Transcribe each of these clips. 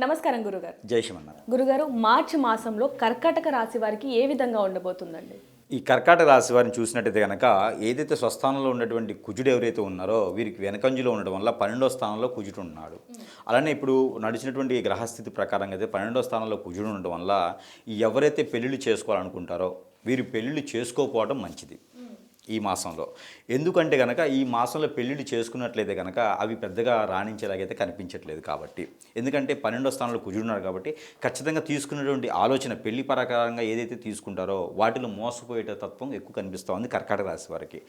నమస్కారం గురుగారు. జై శ్రీమన్నారాయణ. గురుగారు, మార్చి మాసంలో కర్కాటక రాశి వారికి ఏ విధంగా ఉండబోతుందండి? ఈ కర్కాటక రాశి వారిని చూసినట్టయితే కనుక ఏదైతే స్వస్థానంలో ఉన్నటువంటి కుజుడు ఎవరైతే ఉన్నారో వీరికి వెనకంజులో ఉండడం వల్ల 12వ స్థానంలో కుజుడు ఉన్నాడు. అలానే ఇప్పుడు నడిచినటువంటి గ్రహస్థితి ప్రకారంగా అయితే 12వ స్థానంలో కుజుడు ఉండడం వల్ల ఎవరైతే పెళ్ళిళ్ళు చేసుకోవాలనుకుంటారో వీరు పెళ్ళిళ్ళు చేసుకోకపోవడం మంచిది ఈ మాసంలో. ఎందుకంటే కనుక ఈ మాసంలో పెళ్ళిళ్ళు చేసుకున్నట్లయితే కనుక అవి పెద్దగా రాణించేలాగైతే కనిపించట్లేదు. కాబట్టి ఎందుకంటే 12వ స్థానంలో కుజుడున్నాడు కాబట్టి ఖచ్చితంగా తీసుకున్నటువంటి ఆలోచన పెళ్లి ప్రకారంగా ఏదైతే తీసుకుంటారో వాటిలో మోసపోయే తత్వం ఎక్కువ కనిపిస్తూ ఉంది కర్కాటక రాశి వారికి.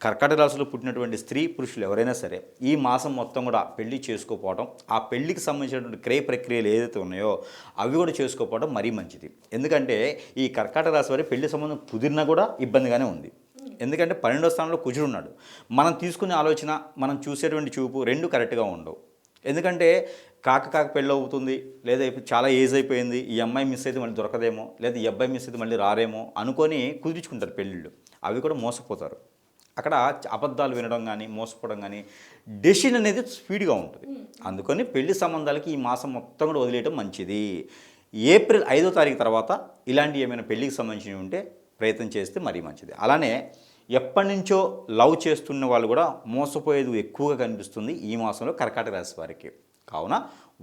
కర్కాటక రాశిలో పుట్టినటువంటి స్త్రీ పురుషులు ఎవరైనా సరే ఈ మాసం మొత్తం కూడా పెళ్లి చేసుకోకపోవడం, ఆ పెళ్లికి సంబంధించినటువంటి క్రయ ప్రక్రియలు ఏదైతే ఉన్నాయో అవి కూడా చేసుకోకపోవడం మరీ మంచిది. ఎందుకంటే ఈ కర్కాటక రాశి వారి పెళ్లి సంబంధం కుదిరినా కూడా ఇబ్బందిగానే ఉంది. ఎందుకంటే 12వ స్థానంలో కుజుడు ఉన్నాడు. మనం తీసుకునే ఆలోచన, మనం చూసేటువంటి చూపు రెండు కరెక్ట్గా ఉండవు. ఎందుకంటే కాక పెళ్ళి అవుతుంది, లేదా ఇప్పుడు చాలా ఏజ్ అయిపోయింది, ఈ అమ్మాయి మిస్ అయితే మళ్ళీ దొరకదేమో, లేదా ఈ అబ్బాయి మిస్ అయితే మళ్ళీ రారేమో అనుకొని కుదిరించుకుంటారు పెళ్ళిళ్ళు. అవి కూడా మోసపోతారు. అక్కడ అబద్ధాలు వినడం కానీ మోసపోవడం కానీ డెసిషన్ అనేది స్పీడ్గా ఉంటుంది. అందుకని పెళ్లి సంబంధాలకి ఈ మాసం మొత్తం కూడా వదిలేయడం మంచిది. ఏప్రిల్ 5వ తారీఖు తర్వాత ఇలాంటి ఏమైనా పెళ్ళికి సంబంధించినవి ఉంటే ప్రయత్నం చేస్తే మరీ మంచిది. అలానే ఎప్పటి నుంచో లవ్ చేస్తున్న వాళ్ళు కూడా మోసపోయేది ఎక్కువగా కనిపిస్తుంది ఈ మాసంలో కర్కాటక రాశి వారికి. కావున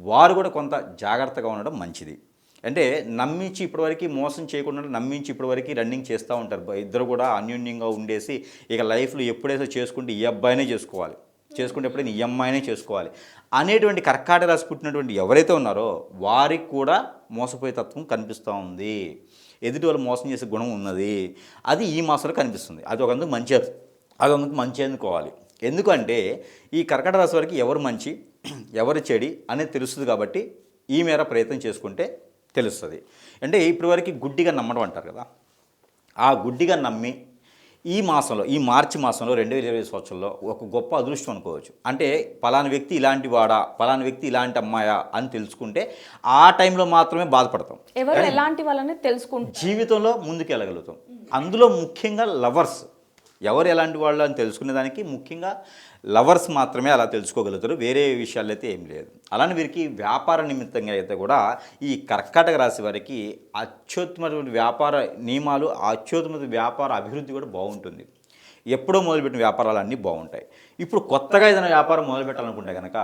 వారు కూడా కొంత జాగ్రత్తగా ఉండడం మంచిది. అంటే నమ్మించి ఇప్పటివరకు మోసం చేయకుండా నమ్మించి ఇప్పటివరకు రన్నింగ్ చేస్తూ ఉంటారు. ఇద్దరు కూడా అన్యోన్యంగా ఉండేసి ఇక లైఫ్లో ఎప్పుడైతే చేసుకుంటే ఈ అబ్బాయినే చేసుకోవాలి, చేసుకుంటే ఎప్పుడైనా ఈ అమ్మాయినే చేసుకోవాలి అనేటువంటి కర్కాటక రాశి పుట్టినటువంటి ఎవరైతే ఉన్నారో వారికి కూడా మోసపోయే తత్వం కనిపిస్తూ ఉంది. ఎదుటి వాళ్ళు మోసం చేసే గుణం ఉన్నది. అది ఈ మాసంలో కనిపిస్తుంది. అది ఒకందుకు మంచి అనుకోవాలి. ఎందుకంటే ఈ కర్కాటక రాశి వారికి ఎవరు మంచి ఎవరు చెడి అనేది తెలుస్తుంది. కాబట్టి ఈ మేర ప్రయత్నం చేసుకుంటే తెలుస్తుంది. అంటే ఇప్పటివరకు గుడ్డిగా నమ్మడం అంటారు కదా, ఆ గుడ్డిగా నమ్మి ఈ మాసంలో, ఈ మార్చి మాసంలో 2020 సంవత్సరంలో ఒక గొప్ప అదృష్టం అనుకోవచ్చు. అంటే పలానా వ్యక్తి ఇలాంటి వాడా, పలానా వ్యక్తి ఇలాంటి అమ్మాయా అని తెలుసుకుంటే ఆ టైంలో మాత్రమే బాధపడతాం. ఎవరు ఎలాంటి వాళ్ళని తెలుసుకుంటాం, జీవితంలో ముందుకు వెళ్ళగలుగుతాం. అందులో ముఖ్యంగా లవర్స్ ఎవరు ఎలాంటి వాళ్ళు అని తెలుసుకునే దానికి ముఖ్యంగా లవర్స్ మాత్రమే అలా తెలుసుకోగలుగుతారు. వేరే విషయాలు అయితే ఏం లేదు. అలానే వీరికి వ్యాపార నిమిత్తంగా అయితే కూడా ఈ కర్కాటక రాశి వారికి అత్యుత్తమమైన వ్యాపార నియమాలు, అత్యుత్తమ వ్యాపార అభివృద్ధి కూడా బాగుంటుంది. ఎప్పుడో మొదలుపెట్టిన వ్యాపారాలు అన్నీ బాగుంటాయి. ఇప్పుడు కొత్తగా ఏదైనా వ్యాపారం మొదలుపెట్టాలనుకుంటే కనుక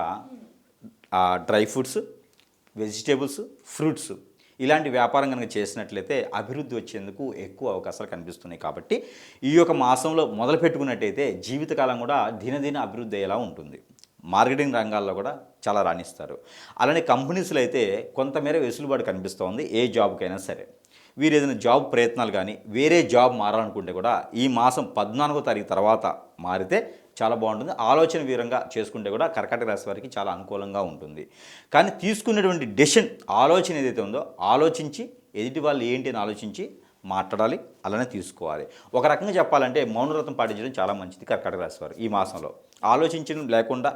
డ్రై ఫ్రూట్స్, వెజిటేబుల్స్, ఫ్రూట్స్ ఇలాంటి వ్యాపారం కనుక చేసినట్లయితే అభివృద్ధి వచ్చేందుకు ఎక్కువ అవకాశాలు కనిపిస్తున్నాయి. కాబట్టి ఈ యొక్క మాసంలో మొదలు పెట్టుకున్నట్టయితే జీవితకాలం కూడా దినదిన అభివృద్ధి అయ్యేలా ఉంటుంది. మార్కెటింగ్ రంగాల్లో కూడా చాలా రాణిస్తారు. అలానే కంపెనీస్లో అయితే కొంతమేర వెసులుబాటు కనిపిస్తూ ఉంది ఏ జాబ్కైనా సరే. వీరు ఏదైనా జాబ్ ప్రయత్నాలు కానీ వేరే జాబ్ మారాలనుకుంటే కూడా ఈ మాసం 14వ తారీఖు తర్వాత మారితే చాలా బాగుంటుంది. ఆలోచన వీరంగా చేసుకుంటే కూడా కర్కాటక రాశి వారికి చాలా అనుకూలంగా ఉంటుంది. కానీ తీసుకునేటువంటి డెసిషన్ ఆలోచన ఏదైతే ఉందో ఆలోచించి ఎదుటి వాళ్ళు ఏంటి అని ఆలోచించి మాట్లాడాలి, అలానే తీసుకోవాలి. ఒక రకంగా చెప్పాలంటే మౌనవ్రతం పాటించడం చాలా మంచిది కర్కాటక రాశి వారు ఈ మాసంలో. ఆలోచించడం లేకుండా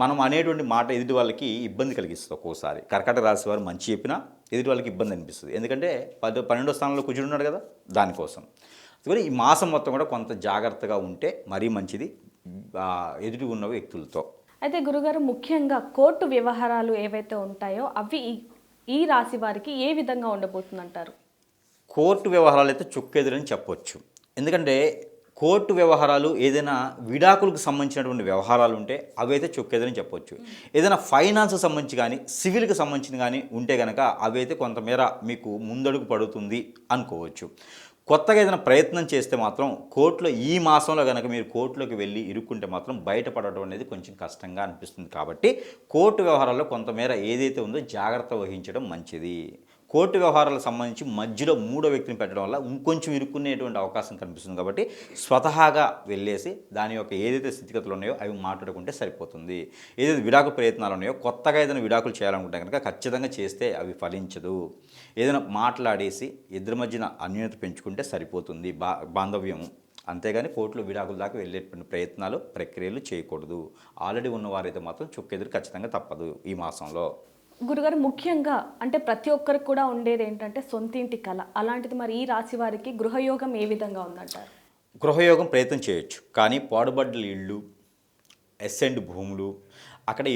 మనం అనేటువంటి మాట ఎదుటి వాళ్ళకి ఇబ్బంది కలిగిస్తుంది. ఒక్కోసారి కర్కాటక రాశి వారు మంచి చెప్పినా ఎదుటి వాళ్ళకి ఇబ్బంది అనిపిస్తుంది. ఎందుకంటే 12వ స్థానంలో కుజుడు ఉన్నాడు కదా, దానికోసం. అందుకని ఈ మాసం మొత్తం కూడా కొంత జాగ్రత్తగా ఉంటే మరీ మంచిది ఎదుటి ఉన్న వ్యక్తులతో. అయితే గురుగారు, ముఖ్యంగా కోర్టు వ్యవహారాలు ఏవైతే ఉంటాయో అవి ఈ రాశి వారికి ఏ విధంగా ఉండబోతుందంటారు? కోర్టు వ్యవహారాలు అయితే చుక్కెదురని చెప్పొచ్చు. ఎందుకంటే కోర్టు వ్యవహారాలు ఏదైనా విడాకులకు సంబంధించినటువంటి వ్యవహారాలు ఉంటే అవి అయితే చుక్కెదురని చెప్పొచ్చు. ఏదైనా ఫైనాన్స్ సంబంధించి కానీ సివిల్కి సంబంధించిన కానీ ఉంటే కనుక అవి అయితే కొంతమేర మీకు ముందడుగు పడుతుంది అనుకోవచ్చు. కొత్తగా ఏదైనా ప్రయత్నం చేస్తే మాత్రం కోర్టులో ఈ మాసంలో కనుక మీరు కోర్టులోకి వెళ్ళి ఇరుక్కుంటే మాత్రం బయటపడటం అనేది కొంచెం కష్టంగా అనిపిస్తుంది. కాబట్టి కోర్టు వ్యవహారాల్లో కొంతమేర ఏదైతే ఉందో జాగ్రత్త వహించడం మంచిది. కోర్టు వ్యవహారాలకు సంబంధించి మధ్యలో మూడో వ్యక్తిని పెట్టడం వల్ల ఇంకొంచెం ఇరుక్కునేటువంటి అవకాశం కనిపిస్తుంది. కాబట్టి స్వతహాగా వెళ్ళేసి దాని యొక్క ఏదైతే స్థితిగతులు ఉన్నాయో అవి మాట్లాడుకుంటే సరిపోతుంది. ఏదైతే విడాకు ప్రయత్నాలు ఉన్నాయో కొత్తగా ఏదైనా విడాకులు చేయాలనుకుంటే కనుక ఖచ్చితంగా చేస్తే అవి ఫలించదు. ఏదైనా మాట్లాడేసి ఇద్దరి మధ్యన అన్యోన్యత పెంచుకుంటే సరిపోతుంది బాంధవ్యము. అంతేగాని కోర్టులో విడాకుల దాకా వెళ్ళేటువంటి ప్రయత్నాలు ప్రక్రియలు చేయకూడదు. ఆల్రెడీ ఉన్నవారైతే మాత్రం చుక్కెదురు ఖచ్చితంగా తప్పదు ఈ మాసంలో. గురుగారు, ముఖ్యంగా అంటే ప్రతి ఒక్కరికి కూడా ఉండేది ఏంటంటే సొంతింటి కళ. అలాంటిది మరి ఈ రాశి వారికి గృహయోగం ఏ విధంగా ఉందంటారు? గృహయోగం ప్రయత్నం చేయొచ్చు. కానీ పాడుబడ్డల ఇళ్ళు, ఎస్సెండ్ భూములు, అక్కడ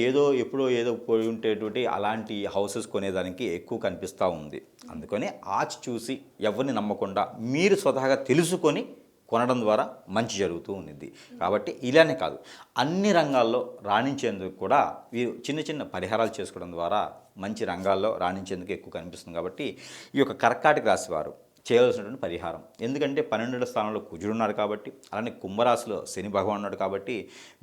ఎప్పుడో ఏదో పోయి ఉండేటువంటి అలాంటి హౌసెస్ కొనేదానికి ఎక్కువ కనిపిస్తూ ఉంది. అందుకని ఆచి చూసి ఎవరిని నమ్మకుండా మీరు స్వతహాగా తెలుసుకొని కొనడం ద్వారా మంచి జరుగుతూ ఉంది. కాబట్టి ఇలానే కాదు, అన్ని రంగాల్లో రాణించేందుకు కూడా వీరు చిన్న చిన్న పరిహారాలు చేసుకోవడం ద్వారా మంచి రంగాల్లో రాణించేందుకు ఎక్కువ కనిపిస్తుంది. కాబట్టి ఈ యొక్క కర్కాటక రాశి వారు చేయవలసినటువంటి పరిహారం, ఎందుకంటే 12వ స్థానంలో కుజుడు ఉన్నాడు కాబట్టి, అలానే కుంభరాశిలో శని భగవాన్ ఉన్నాడు కాబట్టి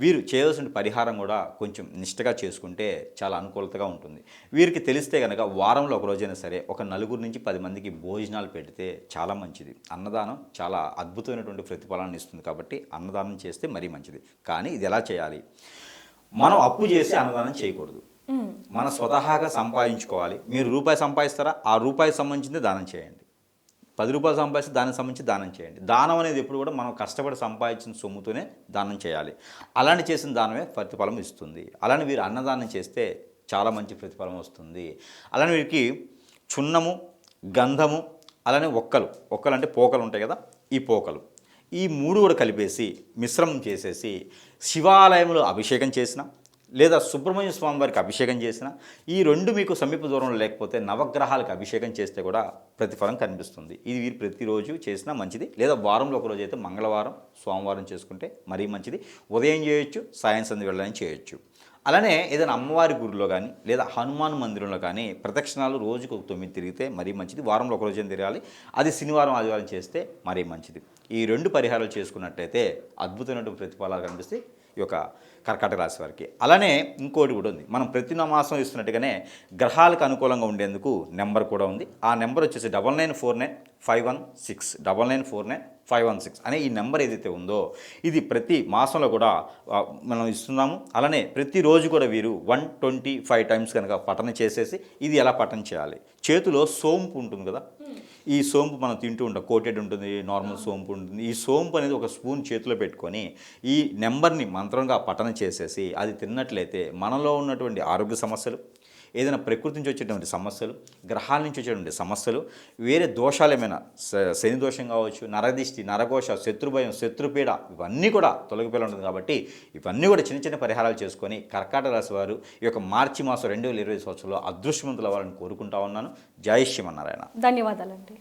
వీరు చేయవలసిన పరిహారం కూడా కొంచెం నిష్టగా చేసుకుంటే చాలా అనుకూలతగా ఉంటుంది. వీరికి తెలిస్తే కనుక వారంలో ఒక రోజైనా సరే ఒక 4 నుంచి 10 మందికి భోజనాలు పెడితే చాలా మంచిది. అన్నదానం చాలా అద్భుతమైనటువంటి ప్రతిఫలాన్ని ఇస్తుంది కాబట్టి అన్నదానం చేస్తే మరీ మంచిది. కానీ ఇది ఎలా చేయాలి? మనం అప్పు చేసి అన్నదానం చేయకూడదు. మన స్వతహాగా సంపాదించుకోవాలి. మీరు రూపాయి సంపాదిస్తారా, ఆ రూపాయికి సంబంధించింది దానం చేయండి. 10 రూపాయలు సంపాదిస్తే దానికి సంబంధించి దానం చేయండి. దానం అనేది ఎప్పుడు కూడా మనం కష్టపడి సంపాదించిన సొమ్ముతోనే దానం చేయాలి. అలాంటి చేసిన దానమే ప్రతిఫలం ఇస్తుంది. అలానే వీరు అన్నదానం చేస్తే చాలా మంచి ప్రతిఫలం వస్తుంది. అలానే వీరికి చున్నము, గంధము, అలానే ఒక్కలు అంటే పోకలు ఉంటాయి కదా, ఈ పోకలు, ఈ 3 కూడా కలిపేసి మిశ్రమం చేసేసి శివాలయంలో అభిషేకం చేసిన లేదా సుబ్రహ్మణ్య స్వామి వారికి అభిషేకం చేసిన, ఈ 2 మీకు సమీప దూరంలో లేకపోతే నవగ్రహాలకు అభిషేకం చేస్తే కూడా ప్రతిఫలం కనిపిస్తుంది. ఇది వీరు ప్రతిరోజు చేసినా మంచిది. లేదా వారంలో ఒక రోజు అయితే మంగళవారం, సోమవారం చేసుకుంటే మరీ మంచిది. ఉదయం చేయొచ్చు, సాయం సంధ్య వెళ్ళని చేయొచ్చు. అలానే ఏదైనా అమ్మవారి గుడిలో కానీ లేదా హనుమాన్ మందిరంలో కానీ ప్రదక్షిణాలు రోజుకు 9 తిరిగితే మరీ మంచిది. వారంలో ఒక రోజు తిరగాలి. అది శనివారం, ఆదివారం చేస్తే మరీ మంచిది. ఈ 2 పరిహారాలు చేసుకున్నట్టయితే అద్భుతమైన ప్రతిఫలాలు కనిపిస్తాయి ఈ యొక్క కర్కాటక రాశి వారికి. అలానే ఇంకోటి కూడా ఉంది, మనం ప్రతి మాసం ఇస్తున్నట్టుగానే గ్రహాలకు అనుకూలంగా ఉండేందుకు నెంబర్ కూడా ఉంది. ఆ నెంబర్ వచ్చేసి 99495116 99495116 అనే ఈ నెంబర్ ఏదైతే ఉందో ఇది ప్రతి మాసంలో కూడా మనం ఇస్తున్నాము. అలానే ప్రతిరోజు కూడా వీరు 125 టైమ్స్ కనుక పఠనం చేసేసి, ఇది ఎలా పఠనం చేయాలి? చేతిలో సోంపు ఉంటుంది కదా, ఈ సోంపు మనం తింటూ ఉంటాం, కోటెడ్ ఉంటుంది, నార్మల్ సోంపు ఉంటుంది. ఈ సోంపు అనేది ఒక స్పూన్ చేతిలో పెట్టుకొని ఈ నెంబర్ని మంత్రంగా పఠనం చేసేసి అది తిన్నట్లయితే మనలో ఉన్నటువంటి ఆరోగ్య సమస్యలు, ఏదైనా ప్రకృతి నుంచి వచ్చేటువంటి సమస్యలు, గ్రహాల నుంచి వచ్చేటువంటి సమస్యలు, వేరే దోషాలు ఏమైనా శని దోషం కావచ్చు, నరదిష్టి, నరఘోష, శత్రుభయం, శత్రుపీడ, ఇవన్నీ కూడా తొలగిపోయి ఉంటుంది. కాబట్టి ఇవన్నీ కూడా చిన్న చిన్న పరిహారాలు చేసుకొని కర్కాటక రాశి వారు ఈ యొక్క మార్చి మాసం 2020 సంవత్సరంలో అదృష్టవంతులు అవ్వాలని కోరుకుంటా ఉన్నాను. జై శ్రీమన్నారాయణ. ధన్యవాదాలండి.